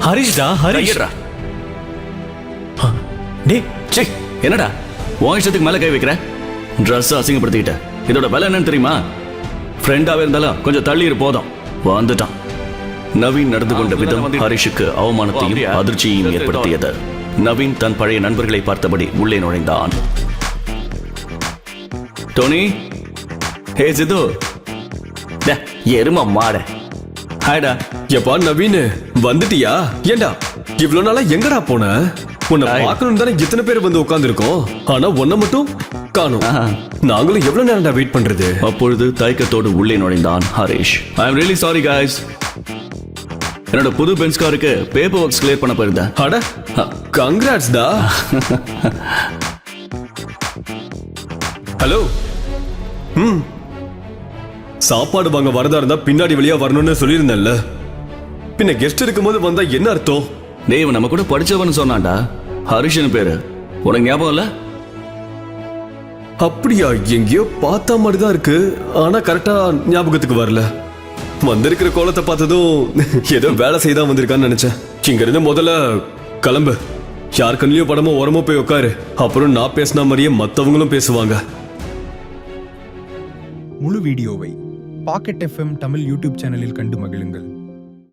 ஹரிஷ்டா, ஹரிஷ். கையடா. டேய், சே, என்னடா உன் இஷ்டத்துக்கு மேல கை வைக்கிற? ட்ரெஸ் அசிங்கப்படுத்திக்கிட்ட. இதோட விலை என்னன்னு தெரியுமா? ஃப்ரெண்டாவே இருந்தாலும் கொஞ்சம் தள்ளி இரு போதும். வந்துட்டான். நவீன் நடந்து கொண்ட விதம் ஹரிஷுக்கு அவமானத்தையும் அதிர்ச்சியையும் ஏற்படுத்தியது. நவீன் தன் பழைய நண்பர்களை பார்த்தபடி உள்ளே நுழைந்தான். டோனி, ஹே சித்து, எருமா மாட. ஹாய்டா. எப்பா நவீன், வந்துட்டியா? ஏண்டா இவ்வளவு நாளா எங்கடா போன? உன்னை பார்க்கணும் தானே இத்தனை பேர் வந்து உட்கார்ந்துருக்கோம். ஆனா உன்னை மட்டும் காணோம். நாங்களும் எவ்வளவு நேரம்டா வெயிட் பண்றது? அப்பொழுது தயக்கத்தோடு உள்ளே நுழைந்தான் Harish. I am really sorry guys. என்னோட புது பென்ஸ் காருக்கு பேப்பர் ஒர்க்ஸ் கிளியர் பண்ண போயிருந்தேன். அட, கங்க்ராட்ஸ் டா. ஹலோ. சாப்பாடு வாங்க வரதா இருந்தா பின்னாடி வழியா வரணும்னு சொல்லியிருந்தேன்ல. பின்ன கெஸ்ட் இருக்கும்போது வந்தா என்ன அர்த்தம்? டேய், நம்ம கூட படிச்சவன்னு சொன்னான்டா. ஹரிஷ்னு பேரு. உனக்கு ஞாபகம் இல்ல? அப்படியா? எங்கேயோ பார்த்த மாதிரி தான் இருக்கு. ஆனா கரெக்டா ஞாபகத்துக்கு வரல. வந்திருக்கிற கோலத்தை பார்த்ததும் ஏதோ வேலை செய்தான் வந்திருக்கான்னு நினைச்சேன். இங்க இருந்து முதல்ல கிளம்பு. யார் கண்ணிலையோ படமோ ஓரமோ போய் உட்காரு. அப்புறம் நான் பேசின மாதிரியே மற்றவங்களும் பேசுவாங்க. முழு வீடியோவை பாக்கெட் FM தமிழ் யூடியூப் சேனலில் கண்டு மகிழுங்கள்.